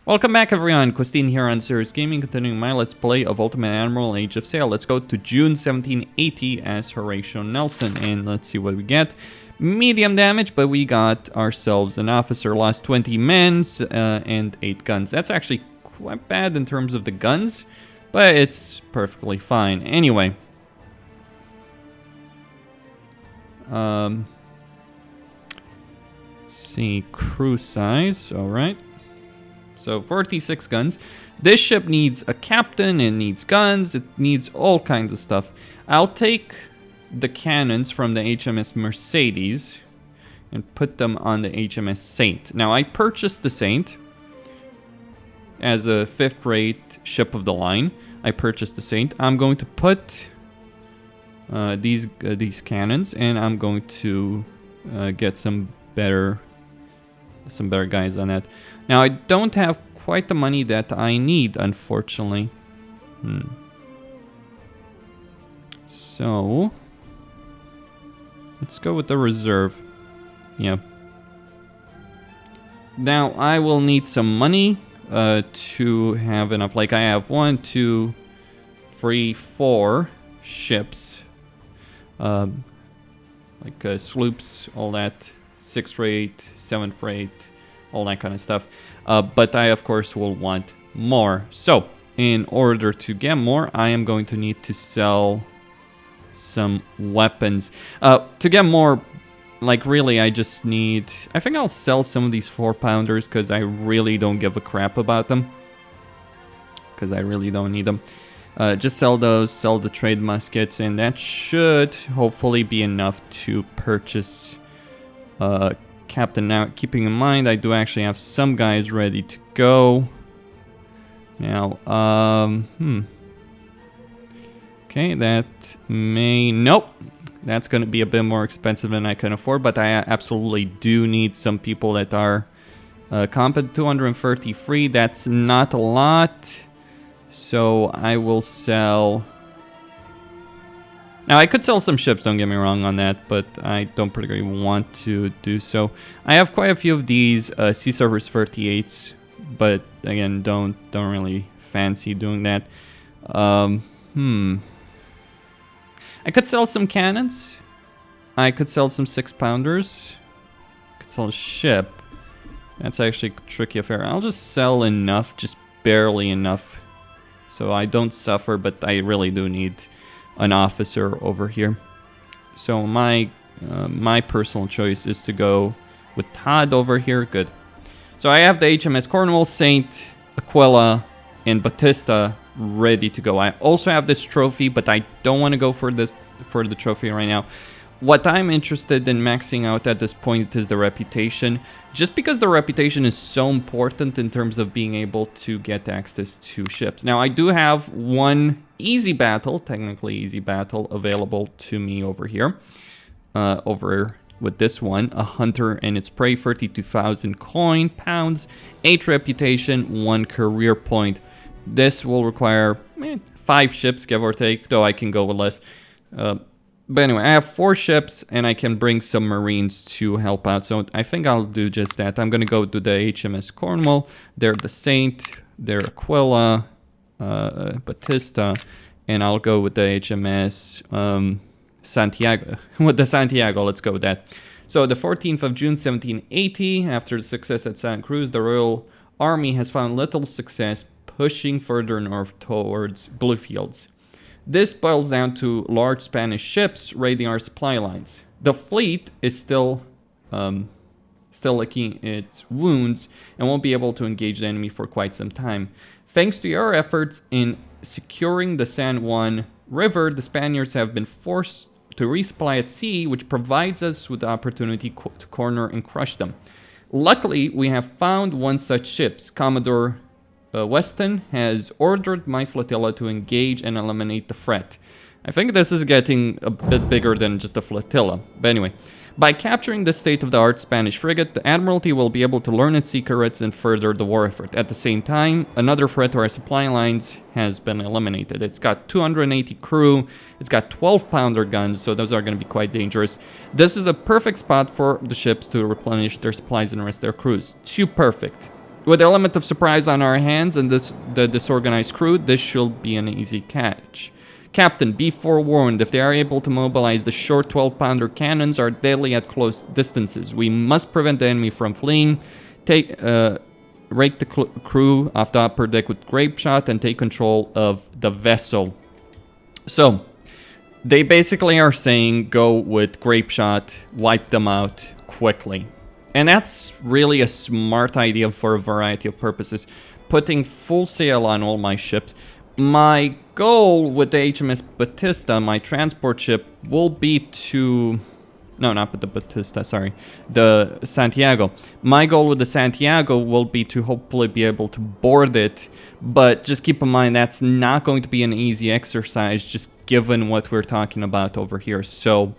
Welcome back everyone, Christine here on Serious Gaming, continuing my Let's Play of Ultimate Admiral Age of Sail. Let's go to June 1780 as Horatio Nelson, and let's see what we get. Medium damage, but we got ourselves an officer, lost 20 men and 8 guns. That's actually quite bad in terms of the guns, but it's perfectly fine. Anyway. Let's see, crew size, alright. So 46 guns. This ship needs a captain, it needs guns, it needs all kinds of stuff. I'll take the cannons from the HMS Mercedes and put them on the HMS Saint. Now I purchased the Saint as a 5th rate ship of the line. I purchased the Saint. I'm going to put these cannons, and I'm going to get some better guys on that. Now I don't have quite the money that I need, unfortunately. So let's go with the reserve. Yeah. Now I will need some money to have enough. Like I have 1, 2, 3, 4 ships, like sloops, all that. 6th rate, 7th rate, all that kind of stuff. But I, of course, will want more. So, in order to get more, I am going to need to sell some weapons. To get more, like, really, I just need... I think I'll sell some of these 4-pounders because I really don't give a crap about them. Because I really don't need them. Just sell those, sell the trade muskets, and that should hopefully be enough to purchase... captain. Now, keeping in mind, I do actually have some guys ready to go. Now, okay, that may... Nope. That's going to be a bit more expensive than I can afford, but I absolutely do need some people that are competent. 233, that's not a lot. So, I will sell... Now, I could sell some ships, don't get me wrong on that, but I don't particularly want to do so. I have quite a few of these Sea Service 38s, but again, don't really fancy doing that. I could sell some cannons. I could sell some 6-pounders. I could sell a ship. That's actually a tricky affair. I'll just sell enough, just barely enough, so I don't suffer, but I really do need... an officer over here. So my personal choice is to go with Todd over here. Good. So I have the HMS Cornwall, Saint, Aquila, and Batista ready to go. I also have this trophy, but I don't want to go for the trophy right now. What I'm interested in maxing out at this point is the reputation, just because the reputation is so important in terms of being able to get access to ships. Now, I do have one easy battle, technically easy battle, available to me over here. Over with this one, a hunter and its prey, 32,000 coin, pounds, 8 reputation, 1 career point. This will require 5 ships, give or take, though I can go with less. But anyway, I have 4 ships, and I can bring some Marines to help out. So I think I'll do just that. I'm going to go to the HMS Cornwall. They're the Saint, they're Aquila, Batista, and I'll go with the HMS Santiago. With the Santiago, let's go with that. So the 14th of June, 1780, after the success at Santa Cruz, the Royal Army has found little success pushing further north towards Bluefields. This boils down to large Spanish ships raiding our supply lines. The fleet is still licking its wounds and won't be able to engage the enemy for quite some time. Thanks to your efforts in securing the San Juan River, the Spaniards have been forced to resupply at sea, which provides us with the opportunity to corner and crush them. Luckily, we have found one such ship. Commodore Weston has ordered my flotilla to engage and eliminate the threat. I think this is getting a bit bigger than just a flotilla. But anyway, by capturing this state-of-the-art Spanish frigate, the Admiralty will be able to learn its secrets and further the war effort. At the same time, another threat to our supply lines has been eliminated. It's got 280 crew, it's got 12-pounder guns, so those are going to be quite dangerous. This is the perfect spot for the ships to replenish their supplies and rest their crews. Too perfect. With the element of surprise on our hands and the disorganized crew, this should be an easy catch. Captain, be forewarned. If they are able to mobilize, the short 12-pounder cannons are deadly at close distances. We must prevent the enemy from fleeing. Rake the crew off the upper deck with grape shot and take control of the vessel. So, they basically are saying go with grape shot, wipe them out quickly. And that's really a smart idea for a variety of purposes. Putting full sail on all my ships. My goal with the HMS Batista, my transport ship, will be to... No, not with the Batista, sorry. The Santiago. My goal with the Santiago will be to hopefully be able to board it. But just keep in mind, that's not going to be an easy exercise, just given what we're talking about over here. So,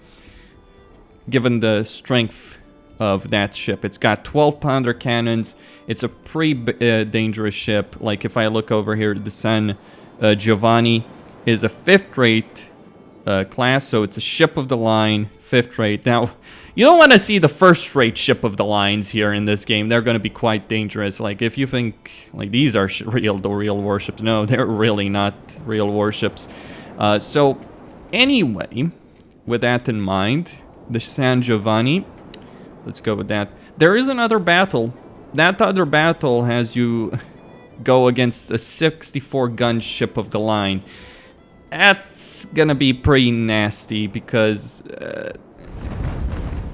given the strength of that ship, it's got 12-pounder cannons. It's a pretty dangerous ship. Like, if I look over here, the San Giovanni is a 5th-rate class, so it's a ship of the line, 5th rate. Now, you don't want to see the 1st-rate ship of the lines here in this game. They're going to be quite dangerous. Like, if you think, like, these are real warships. No, they're really not real warships. So, anyway, with that in mind, the San Giovanni, let's go with that. There is another battle. That other battle has you go against a 64-gun ship of the line. That's gonna be pretty nasty because,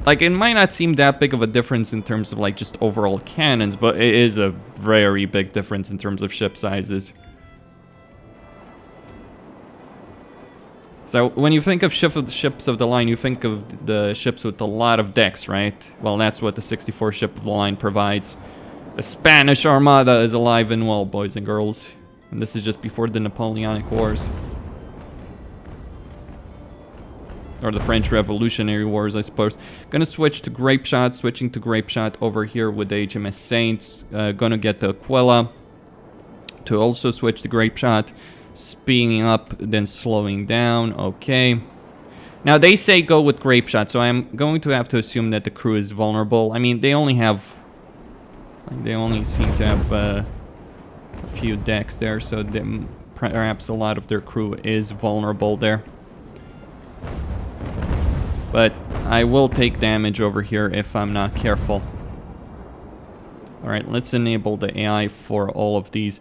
like, it might not seem that big of a difference in terms of, like, just overall cannons, but it is a very big difference in terms of ship sizes. So, when you think of ships of the line, you think of the ships with a lot of decks, right? Well, that's what the 64 ship of the line provides. The Spanish Armada is alive and well, boys and girls. And this is just before the Napoleonic Wars. Or the French Revolutionary Wars, I suppose. Gonna switch to grape shot. Switching to grape shot over here with the HMS Saints. Gonna get the Aquila to also switch to grape shot. Speeding up, then slowing down. Okay. Now, they say go with grape shot, so I'm going to have to assume that the crew is vulnerable. I mean, they only have... Like, they only seem to have a few decks there, so perhaps a lot of their crew is vulnerable there. But I will take damage over here if I'm not careful. Alright, let's enable the AI for all of these.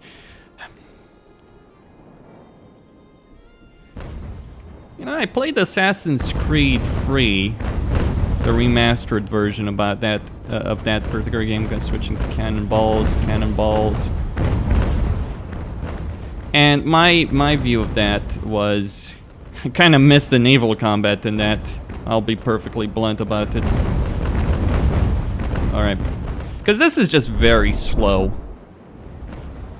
You know, I played Assassin's Creed Free, the remastered version about that of that particular game. I'm switching to cannonballs. And my view of that was, I kind of missed the naval combat in that. I'll be perfectly blunt about it. Alright. Because this is just very slow.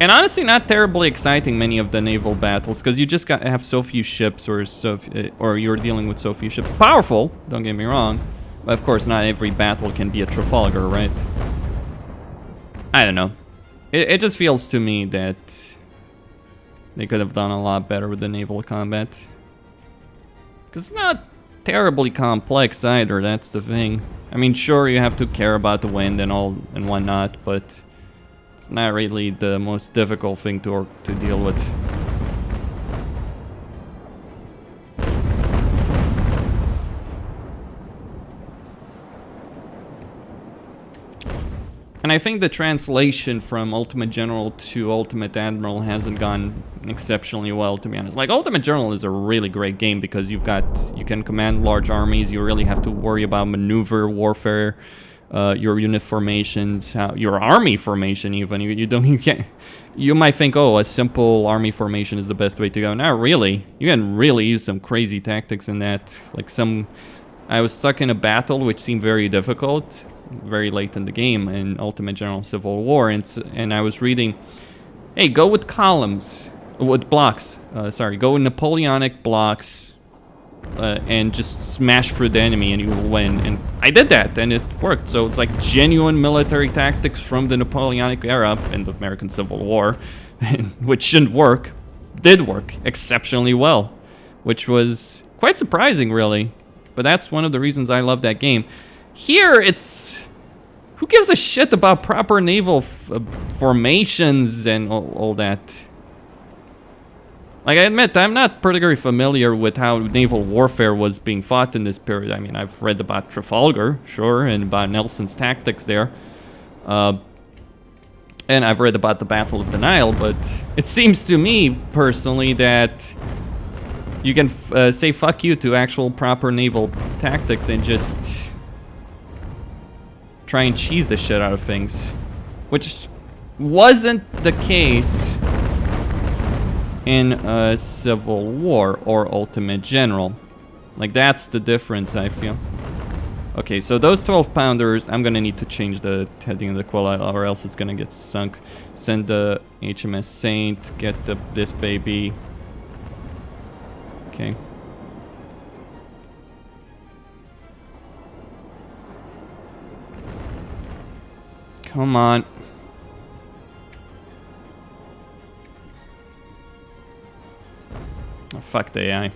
And honestly, not terribly exciting, many of the naval battles, because you just have so few ships, or you're dealing with so few ships. Powerful, don't get me wrong. But of course, not every battle can be a Trafalgar, right? I don't know. It just feels to me that they could have done a lot better with the naval combat. Because it's not terribly complex either, that's the thing. I mean, sure, you have to care about the wind and all and whatnot, but it's not really the most difficult thing to deal with. And I think the translation from Ultimate General to Ultimate Admiral hasn't gone exceptionally well, to be honest. Like, Ultimate General is a really great game because you can command large armies. You really have to worry about maneuver, warfare, your unit formations, your army formation even. You might think, oh, a simple army formation is the best way to go. Not really. You can really use some crazy tactics in that. Like I was stuck in a battle which seemed very difficult very late in the game in Ultimate General Civil War, and I was reading, hey, go with columns, with blocks, go with Napoleonic blocks, and just smash through the enemy and you will win. And I did that and it worked. So it's like genuine military tactics from the Napoleonic era in the American Civil War, which shouldn't work, did work exceptionally well, which was quite surprising, really. But that's one of the reasons I love that game. Here, it's Who gives a shit about proper naval formations and all that? Like, I admit, I'm not particularly familiar with how naval warfare was being fought in this period. I mean, I've read about Trafalgar, sure, and about Nelson's tactics there. And I've read about the Battle of the Nile, but it seems to me, personally, that you can say fuck you to actual proper naval tactics and just try and cheese the shit out of things. Which wasn't the case in a Civil War or Ultimate General. Like, that's the difference, I feel. Okay, so those 12-pounders, I'm gonna need to change the heading of the Quilla, or else it's gonna get sunk. Send the HMS Saint, get this baby. Okay. Come on. Oh, fuck the AI.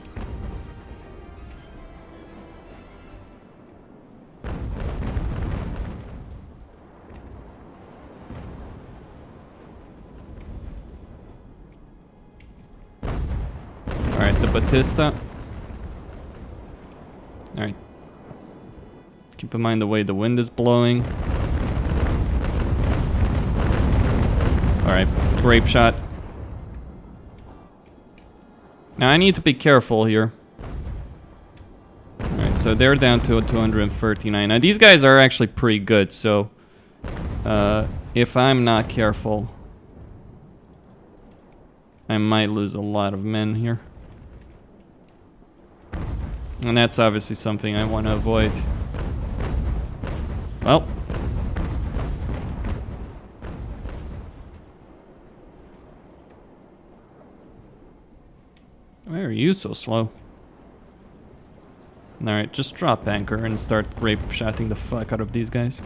Alright, the Batista. Alright. Keep in mind the way the wind is blowing. Alright, grape shot. Now I need to be careful here. Alright, so they're down to 239. Now these guys are actually pretty good, so if I'm not careful, I might lose a lot of men here. And that's obviously something I want to avoid. Well. Why are you so slow? Alright, just drop anchor and start grape shotting the fuck out of these guys.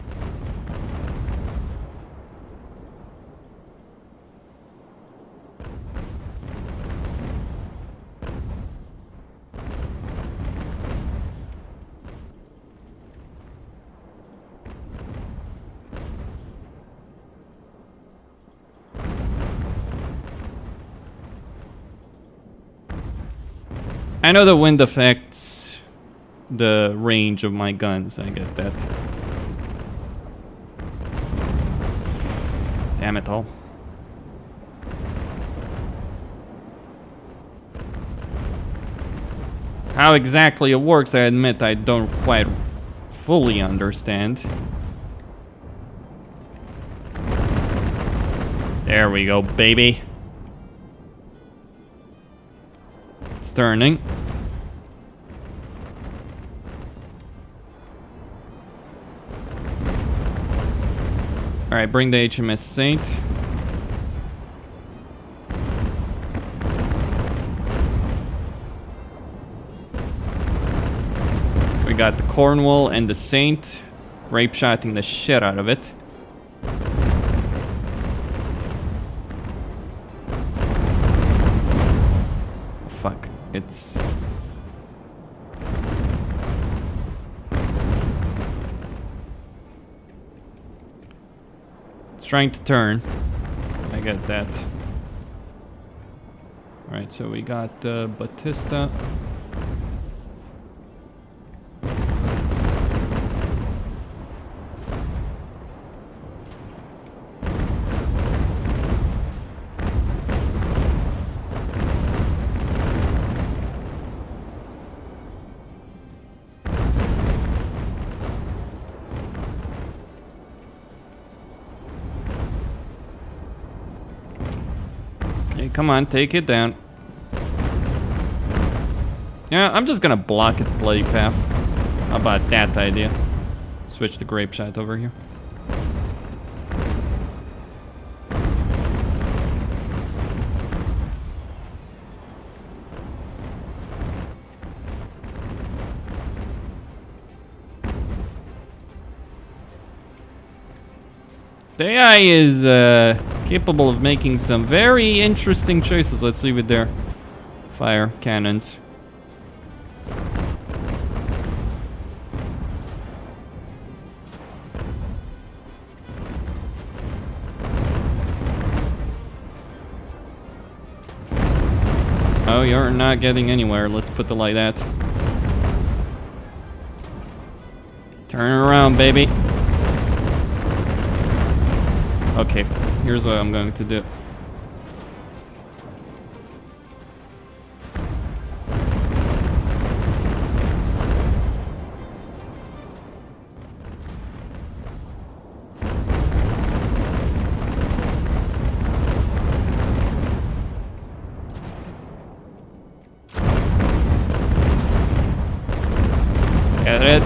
I know the wind affects the range of my guns, I get that. Damn it all. How exactly it works, I admit I don't quite fully understand. There we go, baby. It's turning. Alright, bring the HMS Saint. We got the Cornwall and the Saint. Rape shotting the shit out of it. Fuck, it's... trying to turn. I get that. Alright, so we got Batista. Come on, take it down. Yeah, I'm just gonna block its bloody path. How about that idea? Switch the grape shot over here. The AI is capable of making some very interesting choices. Let's leave it there. Fire cannons. Oh, you're not getting anywhere. Let's put it like that. Turn around, baby. Okay, here's what I'm going to do. Get it?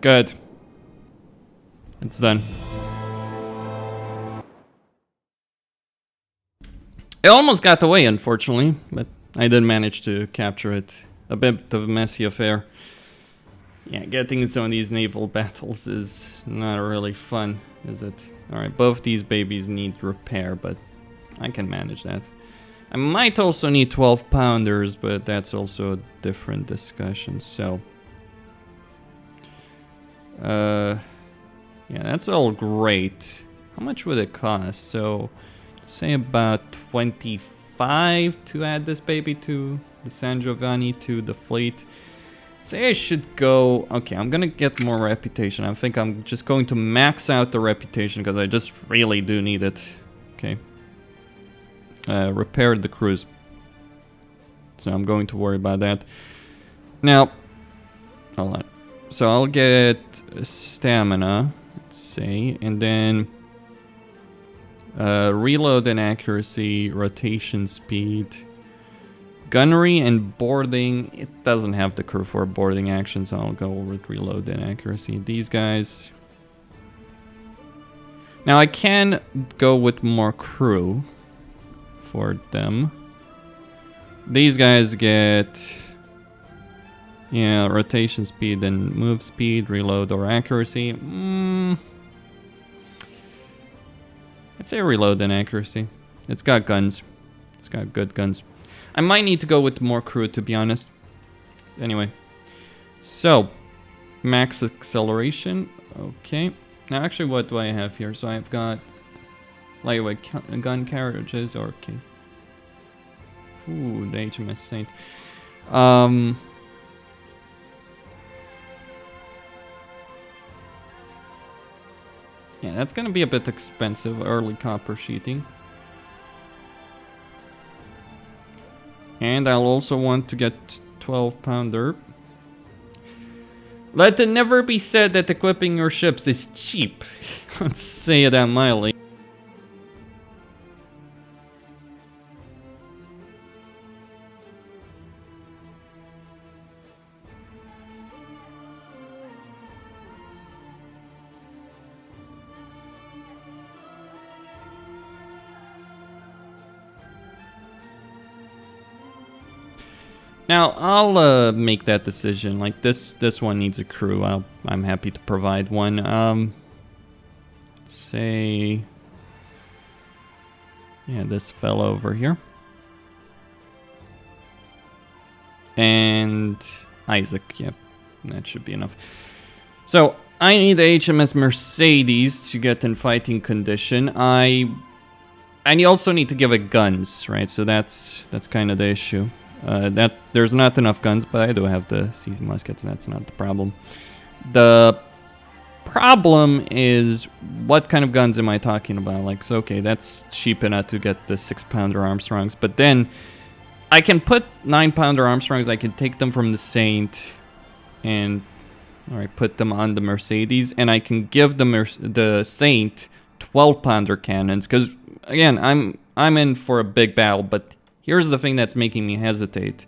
Good. It's done. It almost got away, unfortunately, but I did manage to capture it. A bit of a messy affair. Yeah, getting some of these naval battles is not really fun, is it? Alright, both these babies need repair, but I can manage that. I might also need 12 pounders, but that's also a different discussion, so... yeah, that's all great. How much would it cost? So, say about 25 to add this baby to the San Giovanni to the fleet. Say I should go... Okay, I'm gonna get more reputation. I think I'm just going to max out the reputation because I just really do need it. Okay. Repair the cruise. So I'm going to worry about that. Now, hold on. So I'll get stamina, let's say, and then reload and accuracy, rotation speed, gunnery and boarding. It doesn't have the crew for boarding action, so I'll go with reload and accuracy. These guys. Now I can go with more crew for them. These guys get... Yeah, rotation speed and move speed, reload or accuracy. I'd say reload and accuracy. It's got guns. It's got good guns. I might need to go with more crew, to be honest. Anyway. So, max acceleration. Okay. Now, actually, what do I have here? So, I've got lightweight gun carriages. Okay. Ooh, the HMS Saint. Yeah, that's gonna be a bit expensive, early copper sheeting. And I'll also want to get 12 pounder. Let it never be said that equipping your ships is cheap. Let's say that mildly. Now, I'll make that decision. Like, this one needs a crew. I'm happy to provide one. Say... Yeah, this fellow over here. And Isaac, yep. That should be enough. So, I need the HMS Mercedes to get in fighting condition. I also need to give it guns, right? So that's kind of the issue. That there's not enough guns, but I do have the Sea muskets, and that's not the problem. The problem is, what kind of guns am I talking about? Like, so okay, that's cheap enough to get the 6-pounder Armstrongs, but then I can put 9-pounder Armstrongs. I can take them from the Saint, and put them on the Mercedes, and I can give the Saint 12-pounder cannons. Because again, I'm in for a big battle, but here's the thing that's making me hesitate.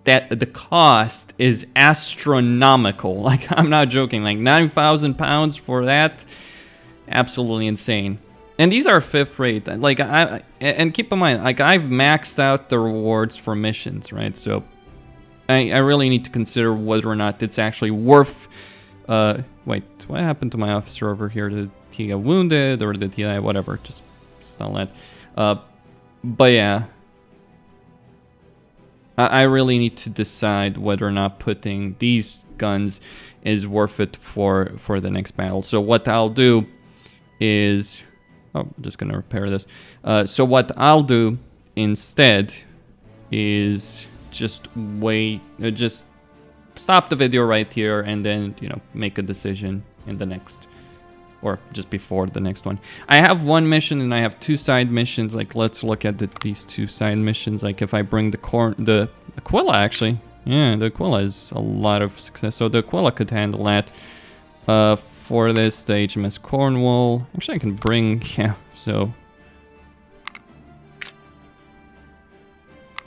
That the cost is astronomical. Like, I'm not joking. Like, 9,000 pounds for that? Absolutely insane. And these are 5th rate. Like, and keep in mind, like, I've maxed out the rewards for missions, right? So, I really need to consider whether or not it's actually worth... wait, what happened to my officer over here? Did he get wounded, or did he... whatever, just not that. But yeah... I really need to decide whether or not putting these guns is worth it for the next battle. So what I'll do is... Oh, I'm just going to repair this. So what I'll do instead is just wait... just stop the video right here and then, you know, make a decision in the next... or just before the next one. I have one mission and I have 2 side missions. Like, let's look at these 2 side missions. Like, if I bring the Aquila, actually. Yeah, the Aquila is a lot of success. So the Aquila could handle that. For this, the HMS Cornwall. Actually, I can bring... Yeah, so...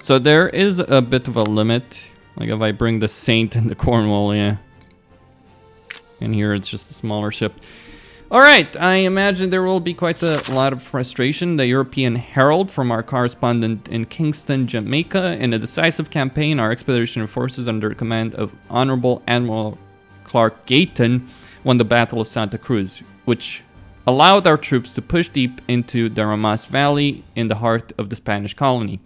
So there is a bit of a limit. Like, if I bring the Saint and the Cornwall, yeah. And here it's just a smaller ship. Alright, I imagine there will be quite a lot of frustration. The European Herald, from our correspondent in Kingston, Jamaica. In a decisive campaign, our expeditionary forces under the command of Honorable Admiral Clark Gayton won the Battle of Santa Cruz, which allowed our troops to push deep into the Ramas Valley in the heart of the Spanish colony.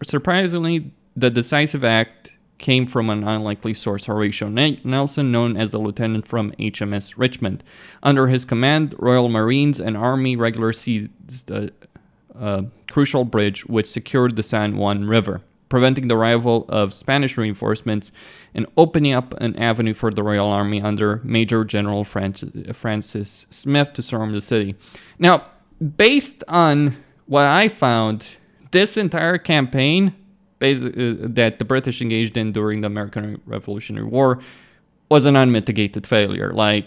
Surprisingly, the decisive act came from an unlikely source, Horatio Nelson, known as the lieutenant from HMS Richmond. Under his command, Royal Marines and Army regulars seized a crucial bridge which secured the San Juan River, preventing the arrival of Spanish reinforcements and opening up an avenue for the Royal Army under Major General Francis Smith to storm the city. Now, based on what I found, this entire campaign that the British engaged in during the American Revolutionary War was an unmitigated failure. Like,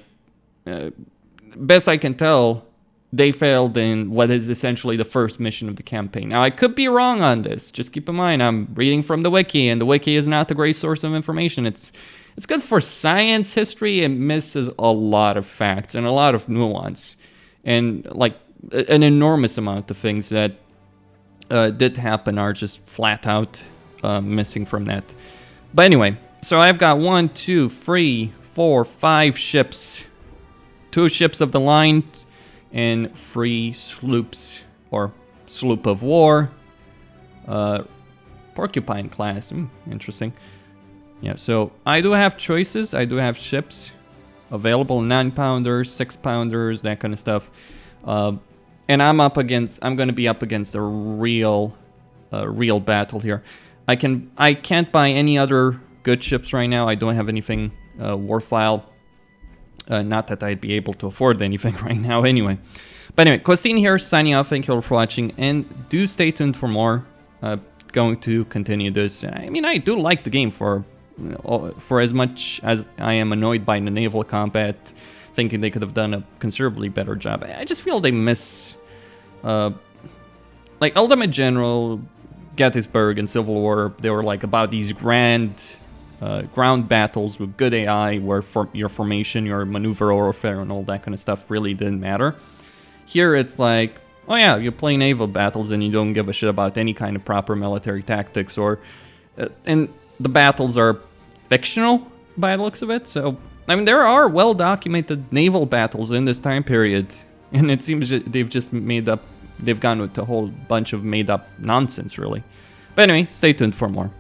best I can tell, they failed in what is essentially the first mission of the campaign. Now, I could be wrong on this. Just keep in mind, I'm reading from the wiki, and the wiki is not the great source of information. It's good for science history. It misses a lot of facts and a lot of nuance, and like an enormous amount of things that did happen are just flat out missing from that. But anyway, so I've got 1, 2, 3, 4, 5 ships, 2 ships of the line, and 3 sloops, or sloop of war, Porcupine class. Interesting. Yeah, so I do have choices. I do have ships available, 9-pounders, 6-pounders, that kind of stuff. And I'm going to be up against a real battle here. I can't buy any other good ships right now. I don't have anything worthwhile. Not that I'd be able to afford anything right now anyway. But anyway, Costin here, signing off. Thank you all for watching, and do stay tuned for more. Going to continue this. I mean, I do like the game for as much as I am annoyed by the naval combat, thinking they could have done a considerably better job. I just feel they miss, like Ultimate General, Gettysburg, and Civil War. They were like about these grand ground battles with good AI, where your formation, your maneuver warfare, and all that kind of stuff really didn't matter. Here it's like, oh yeah, you play naval battles and you don't give a shit about any kind of proper military tactics, or and the battles are fictional by the looks of it. So I mean, there are well-documented naval battles in this time period, and it seems that they've gone with a whole bunch of made-up nonsense, really. But anyway, stay tuned for more.